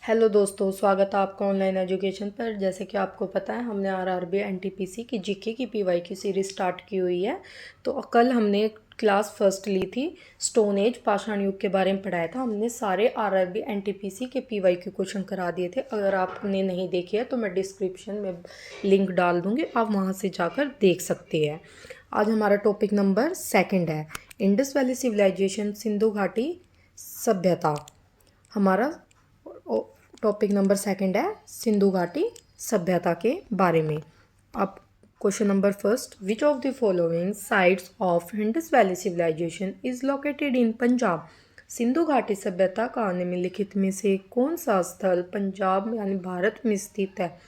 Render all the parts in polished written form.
Hello दोस्तों, स्वागत है आपका ऑनलाइन एजुकेशन पर। जैसे कि आपको पता है, हमने आरआरबी एनटीपीसी की जीके की पीवाई की सीरीज़ स्टार्ट की हुई है। तो कल हमने क्लास फर्स्ट ली थी, स्टोन एज पाषाण युग के बारे में पढ़ाया था। हमने सारे आरआरबी एनटीपीसी के पीवाई के क्वेश्चन करा दिए थे। अगर आपने नहीं देखे है तो मैं डिस्क्रिप्शन में लिंक डाल दूँगी, आप वहाँ से जाकर देख सकते हैं। आज हमारा टॉपिक नंबर 2 है, इंडस वैली सिविलाइजेशन, सिंधु घाटी सभ्यता। हमारा टॉपिक नंबर 2 है सिंधु घाटी सभ्यता के बारे में। अब question number first, which of the following sites of Indus valley civilisation is located in Punjab. Sindhu घाटी सभ्यता का निम्नलिखित में से कौन सा स्थल पंजाब यानी भारत में स्थित है।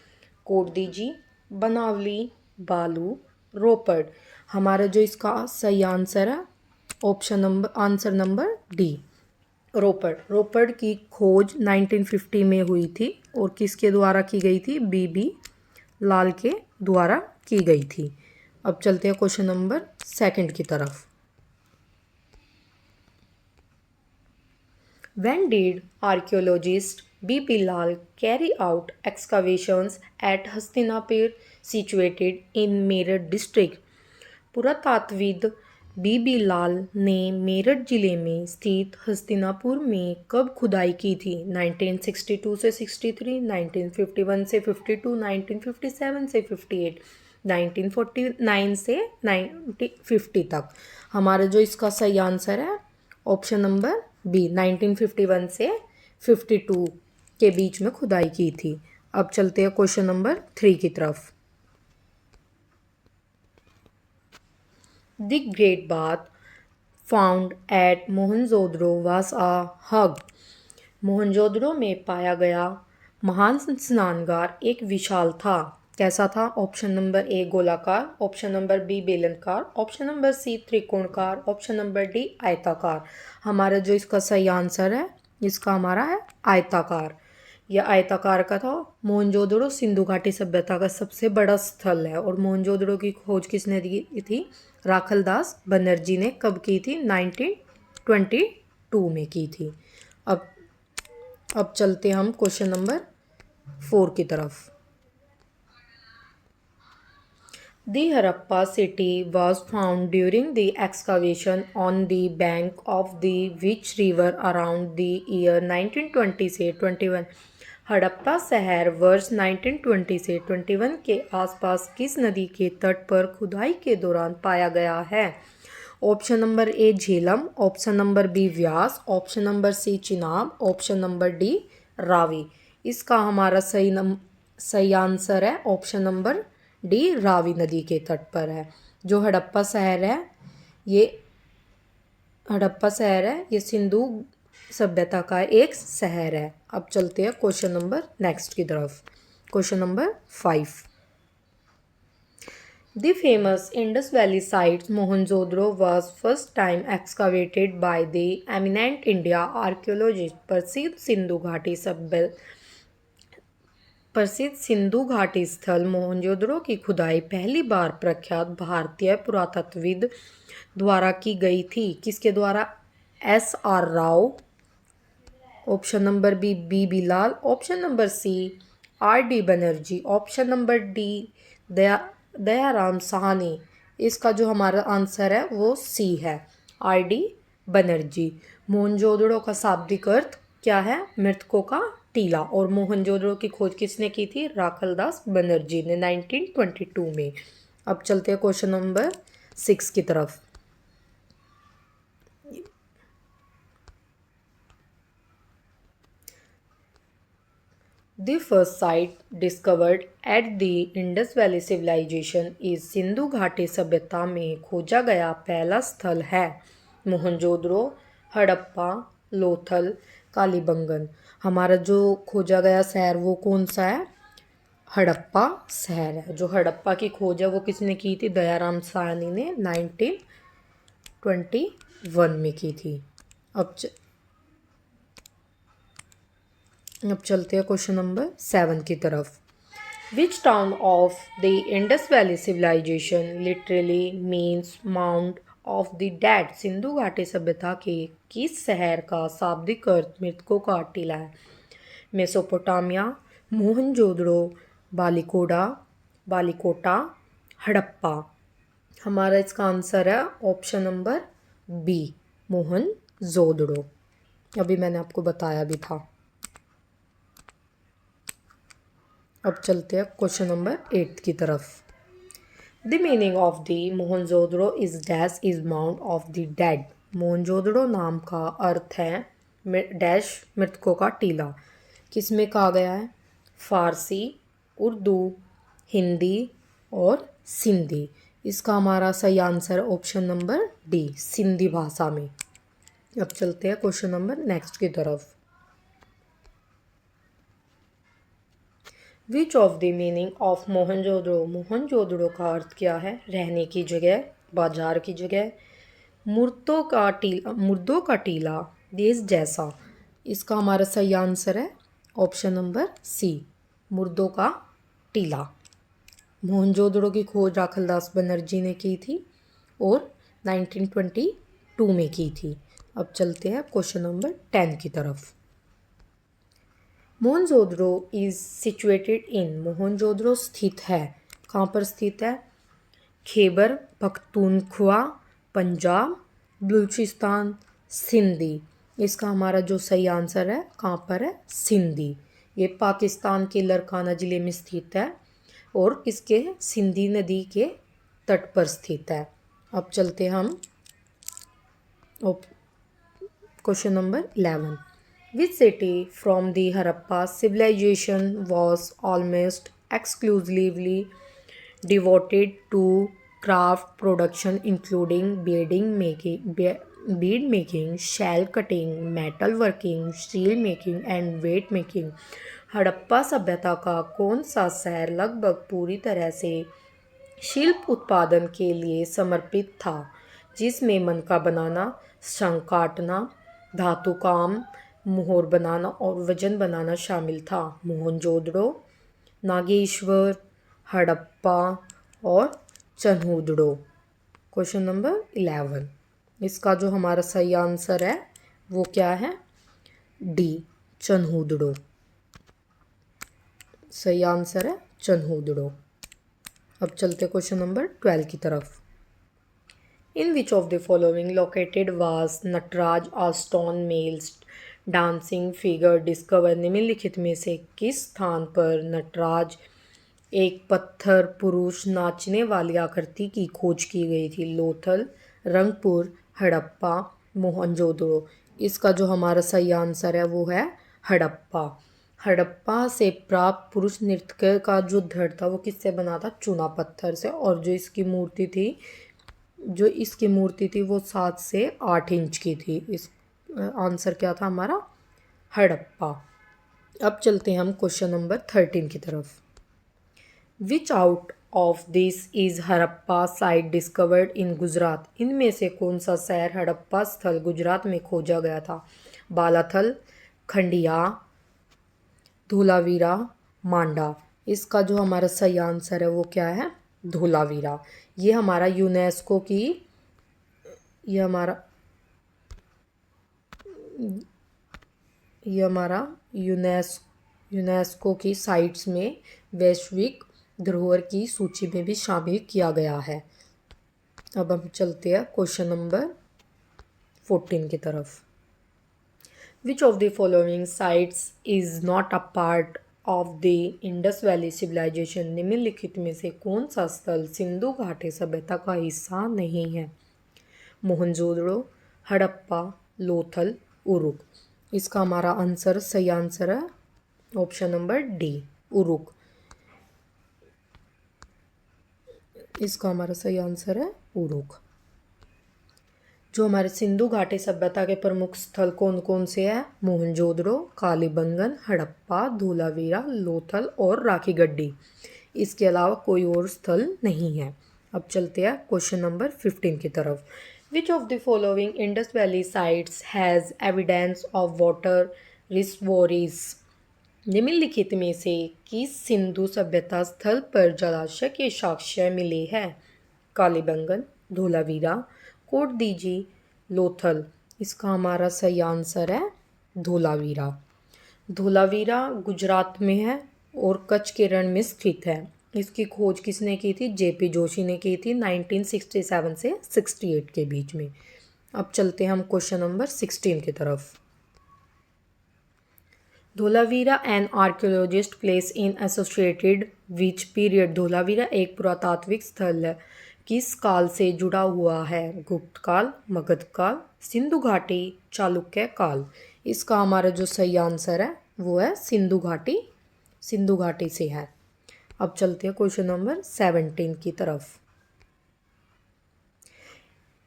कोटदीजी, बनावली, बालू, रोपड़। हमारा जो इसका सही आंसर है आंसर नंबर डी, रोपड़ की खोज 1950 में हुई थी और किसके द्वारा की गई थी, बीबी लाल के द्वारा की गई थी। अब चलते हैं क्वेश्चन नंबर 2 की तरफ। When did archaeologist B.P. Lal carry out excavations at Hastinapur situated in Meerut district? पुरातात्विद बीबी लाल ने मेरठ जिले में स्थित हस्तिनापुर में कब खुदाई की थी। 1962 से 63, 1951 से 52, 1957 से 58, 1949 से 1950 तक। हमारा जो इसका सही आंसर है ऑप्शन नंबर बी, 1951 से 52 के बीच में खुदाई की थी। अब चलते हैं क्वेश्चन नंबर 3 की तरफ। The Great Bath found at Mohenjodaro was a hug। Mohenjodaro में पाया गया महान स्नानगार एक विशाल था। कैसा था? ऑप्शन नंबर ए गोलाकार, ऑप्शन नंबर बी बेलनकार, ऑप्शन नंबर सी त्रिकोणकार, ऑप्शन नंबर डी आयताकार। हमारा जो इसका सही आंसर है, इसका हमारा है आयताकार। यह आयताकार का था। मोहनजोदड़ो सिंधु घाटी सभ्यता का सबसे बड़ा स्थल है और मोहनजोदड़ो की खोज किसने की थी? राखलदास बनर्जी ने कब की थी? 1922 में की थी। अब चलते हम क्वेश्चन नंबर 4 की तरफ। The Harappa city was found during the excavation on the bank of the which river around the year 1920 से 21। हड़प्पा शहर वर्ष 1920 से 21 के आसपास किस नदी के तट पर खुदाई के दौरान पाया गया है? Option number A Jhelum, option number B Vyas, option number C Chenab, option number D Ravi. इसका हमारा सही आंसर है ऑप्शन नंबर डी, रावी नदी के तट पर है। जो हड़प्पा शहर है ये सिंधु सभ्यता का एक शहर है। अब चलते हैं क्वेश्चन नंबर नेक्स्ट की तरफ। Question number 5, The famous Indus Valley site Mohenjo-daro was first time excavated by the eminent India archaeologist प्रसिद्ध सिंधु घाटी स्थल मोहनजोदड़ो की खुदाई पहली बार प्रख्यात भारतीय पुरातत्वविद द्वारा की गई थी। किसके द्वारा? S.R. Rao, option number B B Lal, option number C R.D. Banerjee, option number D Dayaram Sahni. इसका जो हमारा आंसर है वो सी है, R.D. बनर्जी। मोहनजोदड़ो का शाब्दिक अर्थ क्या है? मृतकों का टीला। और मोहनजोदड़ो की खोज किसने की थी? राखलदास बनर्जी ने 1922 में। अब चलते हैं क्वेश्चन नंबर 6 की तरफ। The first site discovered at the Indus Valley Civilization is Sindhu घाटी सभ्यता में खोजा गया पहला स्थल है मोहनजोदड़ो, हड़प्पा, लोथल, कालीबंगन। हमारा जो खोजा गया शहर वो कौन सा है? हड़प्पा शहर है। जो हड़प्पा की खोज है वो किसने की थी? दयाराम साहनी ने 1921 में की थी। अब चलते हैं क्वेश्चन नंबर 7 की तरफ। Which town of the Indus valley civilisation literally means mount of the dead. सिंधु घाटी सभ्यता के किस शहर का शाब्दिक अर्थ मृतकों का टीला है? मेसोपोटामिया, मोहनजोदड़ो, बालिकोडा, बालिकोटा, हड़प्पा। हमारा इसका आंसर है ऑप्शन नंबर बी, मोहनजोदड़ो। अभी मैंने आपको बताया भी था। अब चलते हैं क्वेश्चन नंबर 8 की तरफ। The meaning of the Mohenjodaro is dash is mount of the dead. Mohenjodaro नाम का अर्थ है डैश मृतकों का टीला। किस में कहा गया है? फारसी, उर्दू, हिंदी और सिंधी। इसका हमारा सही answer option number D, Sindhi भाषा में। अब चलते हैं क्वेश्चन नंबर नेक्स्ट की तरफ। Which of the meaning of Mohenjodaro. Mohenjodaro का अर्थ क्या है? रहने की जगह, बाजार की जगह। मुर्दों का टीला, देश जैसा। इसका हमारा सही आंसर है ऑप्शन नंबर सी, मुर्दों का टीला। मोहनजोदड़ो की खोज राखलदास बनर्जी ने की थी और 1922 में की थी। अब चलते हैं क्वेश्चन नंबर 10 की तरफ। Mohenjodaro is situated in. Mohenjodaro स्थित है, कहाँ पर स्थित है? खैबर पख्तूनख्वा, पंजाब, बलूचिस्तान, सिंधी। इसका हमारा जो सही आंसर है कहाँ पर है? सिंधी। ये पाकिस्तान के लरकाना ज़िले में स्थित है और इसके सिंधी नदी के तट पर स्थित है। अब चलते हम question number 11। Which city from the Harappa civilization was almost exclusively devoted to craft production including bead making, shell cutting, metal working, steel making and weight making? Harappa सभ्यता का कौन सा शहर लगभग पूरी तरह से शिल्प उत्पादन के लिए समर्पित था, जिसमें मनका बनाना, शंख काटना, धातु काम, मोहर बनाना और वजन बनाना शामिल था? मोहनजोदड़ो, नागेश्वर, हड़प्पा और चन्हूदड़ो। Question number 11। इसका जो हमारा सही आंसर है वो क्या है? डी, चन्हूदड़ो। सही आंसर है चन्हूदड़ो। अब चलते क्वेश्चन नंबर 12 की तरफ। In which of the following located was Nataraj a stone males dancing figure discover. निम्नलिखित में से किस स्थान पर नटराज एक पत्थर पुरुष नाचने वाली आकृति की खोज की गई थी? लोथल, रंगपुर, हड़प्पा, मोहनजोदड़ो। इसका जो हमारा सही आंसर है वो है हड़प्पा। हड़प्पा से प्राप्त पुरुष नृत्य का जो धड़ था वो किससे बना था? चूना पत्थर से। और जो इसकी मूर्ति थी वो 7 से 8 इंच की थी। इस आंसर क्या था हमारा? हड़प्पा। अब चलते हैं हम क्वेश्चन नंबर 13 की तरफ। विच out of this is Harappa site discovered in Gujarat. इनमें से कौन सा शहर हड़प्पा स्थल गुजरात में खोजा गया था? बालाथल, खंडिया, धोलावीरा, मांडा। इसका जो हमारा सही आंसर है वो क्या है? धोलावीरा। ये हमारा यूनेस्को की साइट्स में वैश्विक धरोहर की सूची में भी शामिल किया गया है। अब हम चलते हैं क्वेश्चन नंबर 14 की तरफ। Which of the following sites is not a part of the Indus valley civilisation. निम्नलिखित में से कौन सा स्थल सिंधु घाटी सभ्यता का हिस्सा नहीं है? मोहनजोदड़ो, हड़प्पा, लोथल, उरुक। इसका हमारा सही आंसर है ऑप्शन नंबर डी, उरुक। इसका हमारा सही आंसर है उरुक। जो हमारे सिंधु घाटी सभ्यता के प्रमुख स्थल कौन कौन से हैं? मोहनजोदड़ो, कालीबंगन, हड़प्पा, धोलावीरा, लोथल और राखीगढ़ी। इसके अलावा कोई और स्थल नहीं है। अब चलते हैं क्वेश्चन नंबर 15 की तरफ। Which of the following Indus valley sites has evidence of water reservoirs. निम्नलिखित में से किस सिंधु सभ्यता स्थल पर जलाशय के साक्ष्य मिले हैं? कालीबंगन, धोलावीरा, कोट दीजी, लोथल। इसका हमारा सही आंसर है धोलावीरा। धोलावीरा गुजरात में है और कच्छ के रण में स्थित है। इसकी खोज किसने की थी? जेपी जोशी ने की थी 1967 से 68 के बीच में। अब चलते हैं हम क्वेश्चन नंबर 16 की तरफ। Dholavira an archaeologist place in associated which period? Dholavira एक पुरातात्विक स्थल है किस काल से जुड़ा हुआ है? गुप्त काल, मगध काल, सिंधु घाटी, चालुक्य काल। इसका हमारा जो सही आंसर है वो है सिंधु घाटी, सिंधु घाटी से है। अब चलते हैं क्वेश्चन नंबर 17 की तरफ।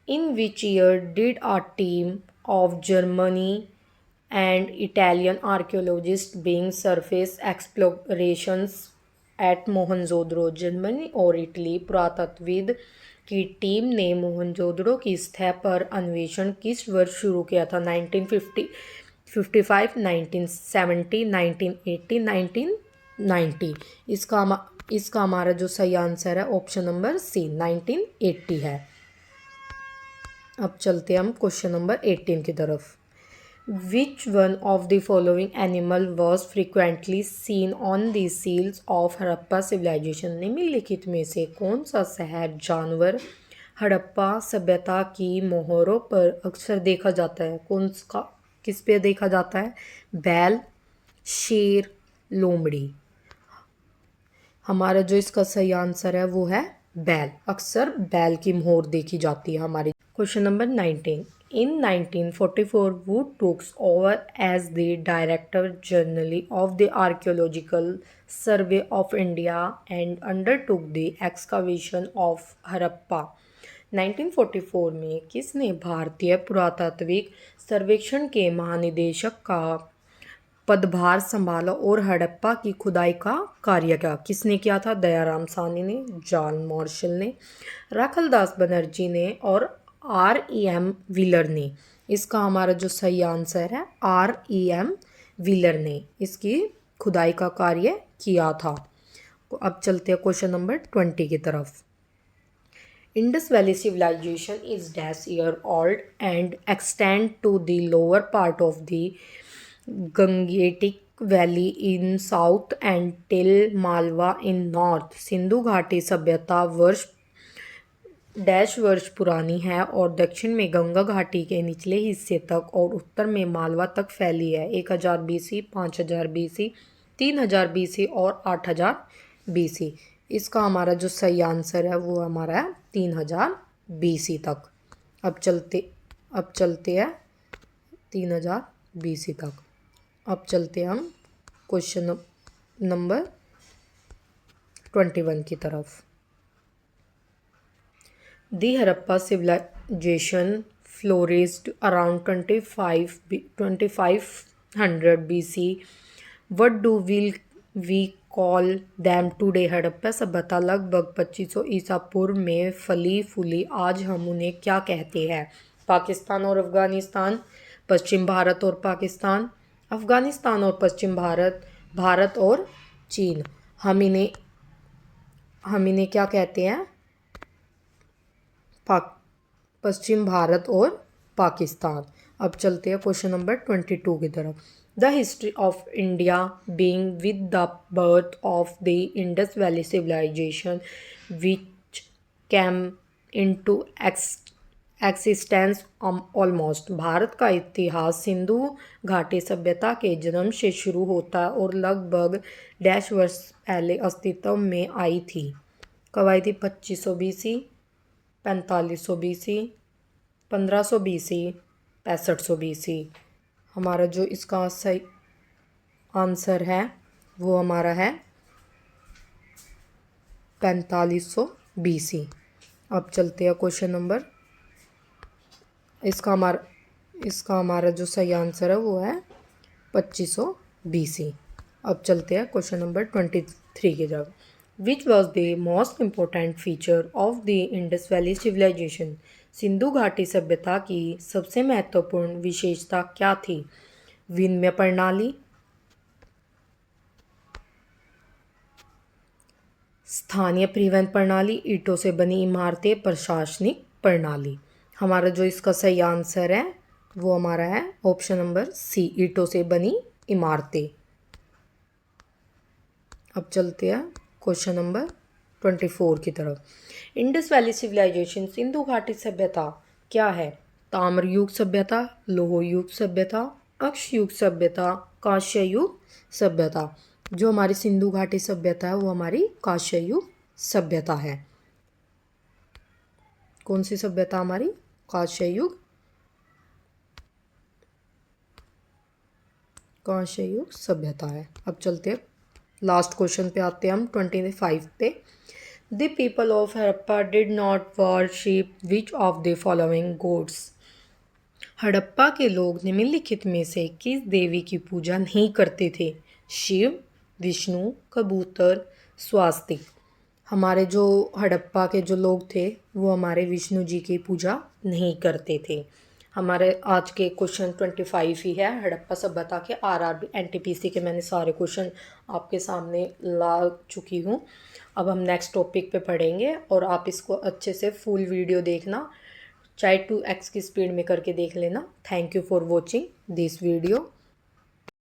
In which year did a team of Germany and Italian archaeologists being surface explorations at Mohenjodaro? Germany और इटली पुरातत्वविद की टीम ने मोहनजोदड़ो की सतह पर अन्वेषण किस वर्ष शुरू किया था? 1950, 55, 1970, 1980, 1990। इसका हमारा जो सही आंसर है ऑप्शन नंबर सी 1980 है। अब चलते हैं हम क्वेश्चन नंबर 18 की तरफ। Which one of the following animal was frequently seen on the seals of Harappa civilization? निम्नलिखित में से कौन सा शहर जानवर हड़प्पा सभ्यता की मोहरों पर अक्सर देखा जाता है? किस पे देखा जाता है? बैल, शेर, लोमड़ी। हमारा जो इसका सही आंसर है वो है बैल। अक्सर बैल की मोहर देखी जाती है हमारी। Question number 19। In 1944, who took over as the Director General of the Archaeological Survey of India and undertook the excavation of Harappa? 1944 में किसने भारतीय पुरातात्विक सर्वेक्षण के महानिदेशक का पदभार संभाला और हड़प्पा की खुदाई का कार्य किया? किसने किया था? दयाराम साहनी ने, जॉन मार्शल ने, राखलदास बनर्जी ने और REM व्हीलर ने। इसका हमारा जो सही आंसर है REM व्हीलर ने इसकी खुदाई का कार्य किया था। अब चलते हैं क्वेश्चन नंबर 20 की तरफ। Indus valley civilisation is dash year old and extend to the lower part of the Gangetic valley in south and till Malwa in north. Sindhu घाटी सभ्यता डैश वर्ष पुरानी है और दक्षिण में गंगा घाटी के निचले हिस्से तक और उत्तर में मालवा तक फैली है। 1000 BC, 5000 BC, 3000 BC और 8000 BC। इसका हमारा जो सही आंसर है वो हमारा है 3000 BC तक। अब चलते हैं 3000 BC तक। अब चलते हैं हम क्वेश्चन नंबर 21 की तरफ। The Harappa civilization flourished around 2500 BC. What do we call them today? Harappa सभ्यता लगभग 2500 ईसा पूर्व में फली फूली। आज हम उन्हें क्या कहते हैं? पाकिस्तान और अफ़गानिस्तान, पश्चिम भारत और पाकिस्तान, अफ़गानिस्तान और पश्चिम भारत, भारत और चीन। हम इन्हें क्या कहते हैं? पश्चिम भारत और पाकिस्तान। अब चलते हैं क्वेश्चन नंबर 22 की तरफ। The history of India being with the birth of the Indus valley civilisation which came into existence almost. Bharat का इतिहास सिंधु घाटी सभ्यता के जन्म से शुरू होता है और लगभग डैश वर्ष पहले अस्तित्व में आई थी। कब आई थी? 2500 BC, 4500 BC, 1500 BC, 6500 BC। हमारा जो इसका सही आंसर है वो हमारा है 4500 BC। अब चलते हैं क्वेश्चन नंबर। इसका हमारा जो सही आंसर है वो है 2500 BC। अब चलते हैं क्वेश्चन नंबर 23 की तरफ। Which was the most important feature of the Indus Valley Civilization? Sindhu घाटी सभ्यता की सबसे महत्वपूर्ण विशेषता क्या थी? विनिमय प्रणाली, स्थानीय परिवहन प्रणाली, ईंटों से बनी इमारतें, प्रशासनिक प्रणाली। हमारा जो इसका सही आंसर है वो हमारा है ऑप्शन नंबर सी, ईंटों से बनी इमारतें। अब चलते हैं क्वेश्चन नंबर 24 की तरफ। इंडस वैली सिविलाइजेशन, सिंधु घाटी सभ्यता क्या है? ताम्र युग सभ्यता, लोह युग सभ्यता, अक्ष युग सभ्यता, कांस्य युग सभ्यता। जो हमारी सिंधु घाटी सभ्यता है वो हमारी कांस्य युग सभ्यता है। कौन सी सभ्यता हमारी? कांस्य युग, कांस्य युग सभ्यता है। अब चलते हैं लास्ट क्वेश्चन पे आते हैं हम 25 पे। The people of Harappa did not worship which of the following gods. Harappa के लोग निम्नलिखित में से किस देवी की पूजा नहीं करते थे? शिव, विष्णु, कबूतर, स्वास्तिक। हमारे जो हड़प्पा के जो लोग थे वो हमारे विष्णु जी की पूजा नहीं करते थे। हमारे आज के क्वेश्चन 25 ही है हड़प्पा सभ्यता के। आरआरबी एनटीपीसी के मैंने सारे क्वेश्चन आपके सामने ला चुकी हूँ। अब हम नेक्स्ट टॉपिक पे पढ़ेंगे और आप इसको अच्छे से फुल वीडियो देखना, चाहे 2x की स्पीड में करके देख लेना। Thank you for watching this video.